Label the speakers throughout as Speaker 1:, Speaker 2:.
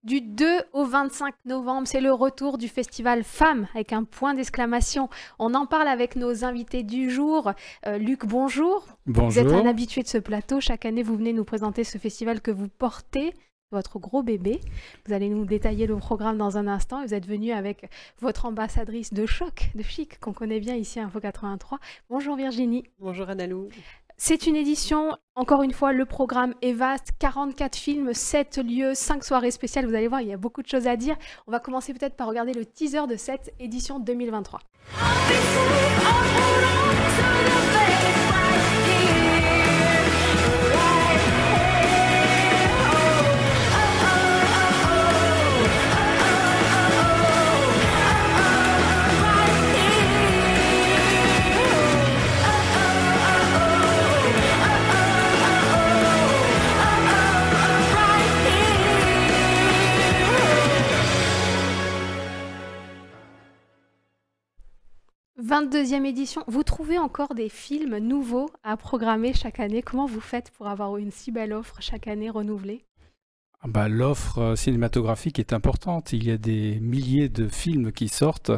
Speaker 1: Du 2 au 25 novembre, c'est le retour du festival Femmes avec un point d'exclamation. On en parle avec nos invités du jour. Luc, bonjour. Vous êtes un
Speaker 2: Bonjour.
Speaker 1: habitué de ce plateau. Chaque année, vous venez nous présenter ce festival que vous portez, votre gros bébé. Vous allez nous détailler le programme dans un instant. Vous êtes venu avec votre ambassadrice de choc, de chic, qu'on connaît bien ici à Info 83. Bonjour Virginie.
Speaker 3: Bonjour Analou.
Speaker 1: C'est une édition, encore une fois, le programme est vaste, 44 films, 7 lieux, 5 soirées spéciales. Vous allez voir, il y a beaucoup de choses à dire. On va commencer peut-être par regarder le teaser de cette édition 2023. « 22e édition. Vous trouvez encore des films nouveaux à programmer chaque année? Comment vous faites pour avoir une si belle offre chaque année renouvelée?
Speaker 2: L'offre cinématographique est importante. Il y a des milliers de films qui sortent.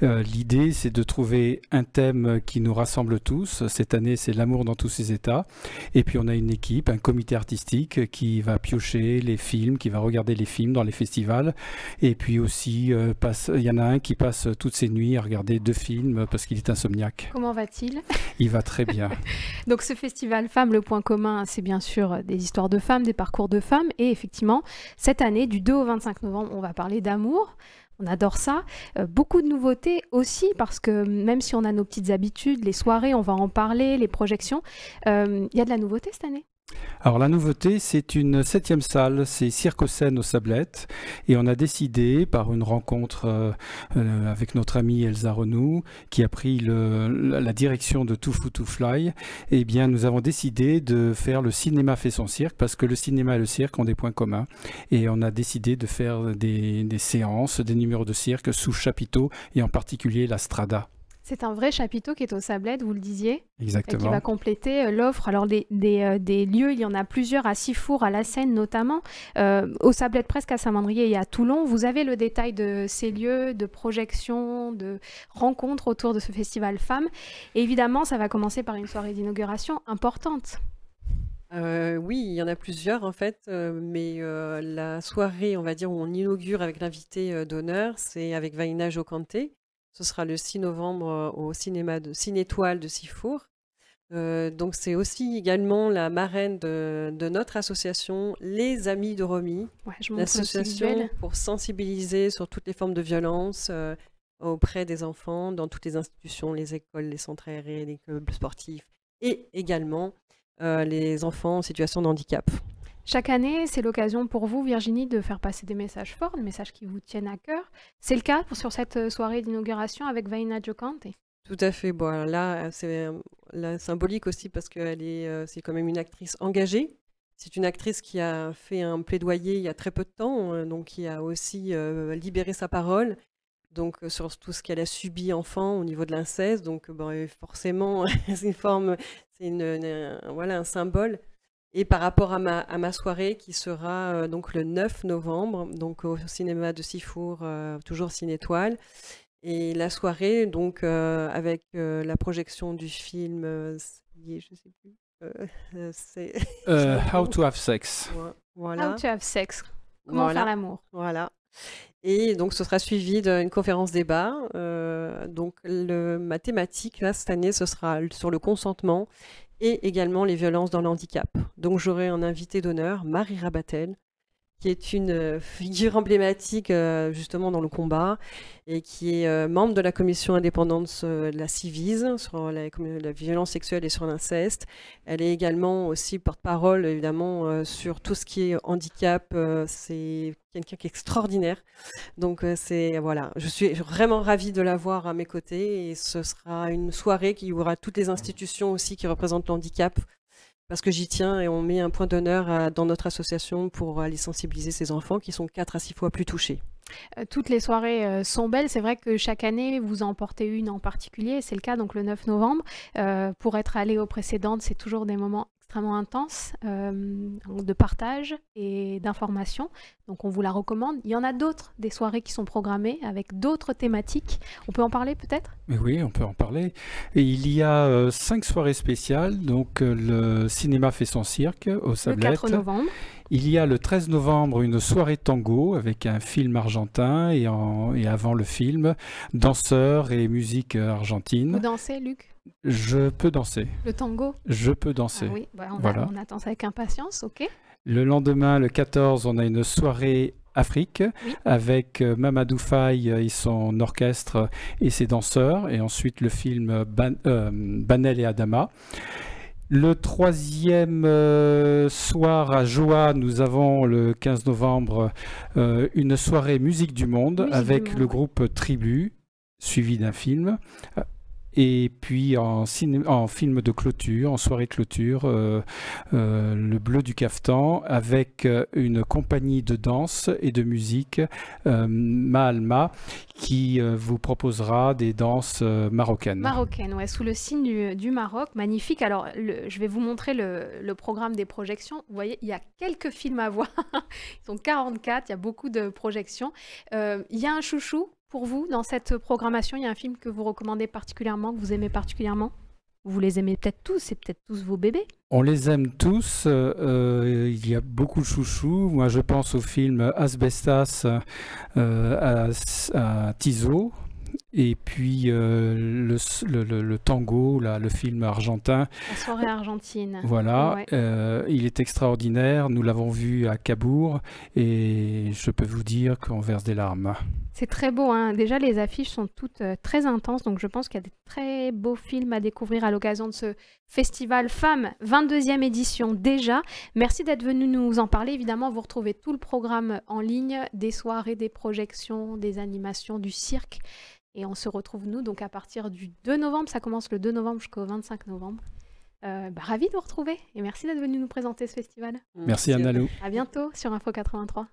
Speaker 2: L'idée, c'est de trouver un thème qui nous rassemble tous. Cette année, c'est l'amour dans tous ses états. Et puis, on a une équipe, un comité artistique qui va piocher les films, qui va regarder les films dans les festivals. Et puis aussi, il y en a un qui passe toutes ses nuits à regarder 2 films parce qu'il est insomniaque.
Speaker 1: Comment va-t-il?
Speaker 2: Il va très bien.
Speaker 1: Donc ce festival Femmes, le point commun, c'est bien sûr des histoires de femmes, des parcours de femmes. Et effectivement, cette année, du 2 au 25 novembre, on va parler d'amour. On adore ça. Beaucoup de nouveautés aussi, parce que même si on a nos petites habitudes, les soirées, on va en parler, les projections, il y a de la nouveauté cette année.
Speaker 2: Alors la nouveauté, c'est une 7e salle, c'est Cirque-Scène aux Sablettes, et on a décidé par une rencontre avec notre amie Elsa Renou, qui a pris la direction de Too Food to Fly, eh bien nous avons décidé de faire le cinéma fait son cirque, parce que le cinéma et le cirque ont des points communs, et on a décidé de faire des séances, des numéros de cirque sous chapiteau, et en particulier la Strada.
Speaker 1: C'est un vrai chapiteau qui est aux Sablettes, vous le disiez.
Speaker 2: Exactement.
Speaker 1: Qui va compléter l'offre. Alors, des lieux, il y en a plusieurs, à Sifour, à La Seine notamment, aux Sablettes presque à Saint-Mandrier et à Toulon. Vous avez le détail de ces lieux, de projections, de rencontres autour de ce festival Femmes. Et évidemment, ça va commencer par une soirée d'inauguration importante.
Speaker 3: Oui, il y en a plusieurs en fait, mais la soirée, on va dire, où on inaugure avec l'invité d'honneur, c'est avec Vaina Jokanté. Ce sera le 6 novembre au cinéma de Ciné-Étoile de Sifour. Donc c'est aussi également la marraine de notre association, Les Amis de Romy, l'association pour sensibiliser sur toutes les formes de violence auprès des enfants dans toutes les institutions, les écoles, les centres aérés, les clubs sportifs et également les enfants en situation de handicap.
Speaker 1: Chaque année, c'est l'occasion pour vous, Virginie, de faire passer des messages forts, des messages qui vous tiennent à cœur. C'est le cas sur cette soirée d'inauguration avec Vaina Jokanté.
Speaker 3: Tout à fait. Bon, là, c'est la symbolique aussi parce qu'elle c'est quand même une actrice engagée. C'est une actrice qui a fait un plaidoyer il y a très peu de temps, donc qui a aussi libéré sa parole. Donc sur tout ce qu'elle a subi enfant au niveau de l'inceste. Donc forcément, c'est voilà, un symbole. Et par rapport à ma soirée qui sera donc le 9 novembre, donc au cinéma de Sifour, toujours Ciné-Étoile. Et la soirée, donc avec la projection du film, je sais plus, c'est
Speaker 2: How to have sex.
Speaker 3: Voilà.
Speaker 1: How to have sex. Comment faire l'amour.
Speaker 3: Voilà. Et donc ce sera suivi d'une conférence débat. Donc ma thématique là cette année, ce sera sur le consentement et également les violences dans le handicap. Donc j'aurai un invité d'honneur, Marie Rabatel, qui est une figure emblématique justement dans le combat et qui est membre de la commission indépendante de la Civise sur la violence sexuelle et sur l'inceste. Elle est également aussi porte-parole évidemment sur tout ce qui est handicap. C'est quelqu'un qui est extraordinaire. Donc voilà, je suis vraiment ravie de l'avoir à mes côtés et ce sera une soirée qui aura toutes les institutions aussi qui représentent le handicap. Parce que j'y tiens et on met un point d'honneur dans notre association pour aller sensibiliser ces enfants qui sont 4 à 6 fois plus touchés.
Speaker 1: Toutes les soirées sont belles. C'est vrai que chaque année, vous en portez une en particulier. C'est le cas donc le 9 novembre. Pour être allé aux précédentes, c'est toujours des moments extrêmement intense de partage et d'information. Donc on vous la recommande. Il y en a d'autres, des soirées qui sont programmées avec d'autres thématiques. On peut en parler peut-être?
Speaker 2: Mais oui, on peut en parler. Et il y a 5 soirées spéciales. Donc le cinéma fait son cirque au
Speaker 1: Le
Speaker 2: Sablette.
Speaker 1: 4 novembre.
Speaker 2: Il y a le 13 novembre une soirée tango avec un film argentin et avant le film, danseurs et musique argentine.
Speaker 1: Vous dansez, Luc?
Speaker 2: Je peux danser.
Speaker 1: Le tango?
Speaker 2: Je peux danser.
Speaker 1: Ah oui,
Speaker 2: Voilà.
Speaker 1: on attend ça avec impatience, ok.
Speaker 2: Le lendemain, le 14, on a une soirée Afrique
Speaker 1: Oui.
Speaker 2: avec Mamadou Faye et son orchestre et ses danseurs. Et ensuite, le film Banel et Adama. Le 3e soir à Joie, nous avons le 15 novembre une soirée Musique du Monde
Speaker 1: Musique
Speaker 2: avec
Speaker 1: du Monde,
Speaker 2: le
Speaker 1: ouais.
Speaker 2: groupe Tribu, suivi d'un film. Et puis en film de clôture, en soirée de clôture, le Bleu du Caftan, avec une compagnie de danse et de musique, Maalma, qui vous proposera des danses marocaines.
Speaker 1: Marocaine, ouais, sous le signe du Maroc, magnifique. Alors, je vais vous montrer le programme des projections. Vous voyez, il y a quelques films à voir. Ils sont 44, il y a beaucoup de projections. Il y a un chouchou pour vous dans cette programmation. Il y a un film que vous recommandez particulièrement, que vous aimez particulièrement? Vous les aimez peut-être tous, c'est peut-être tous vos bébés.
Speaker 2: On les aime tous, il y a beaucoup de chouchous. Moi, je pense au film Asbestas à Tiso. Et puis le tango, là, le film argentin.
Speaker 1: La soirée argentine.
Speaker 2: Voilà,
Speaker 1: Ouais.
Speaker 2: il est extraordinaire. Nous l'avons vu à Cabourg et je peux vous dire qu'on verse des larmes.
Speaker 1: C'est très beau, hein. Déjà, les affiches sont toutes très intenses, donc je pense qu'il y a des très beaux films à découvrir à l'occasion de ce festival Femmes, 22e édition déjà. Merci d'être venu nous en parler. Évidemment, vous retrouvez tout le programme en ligne, des soirées, des projections, des animations, du cirque. Et on se retrouve, nous, donc à partir du 2 novembre. Ça commence le 2 novembre jusqu'au 25 novembre. Ravi de vous retrouver et merci d'être venu nous présenter ce festival.
Speaker 2: Merci Annalou.
Speaker 1: À bientôt sur Info 83.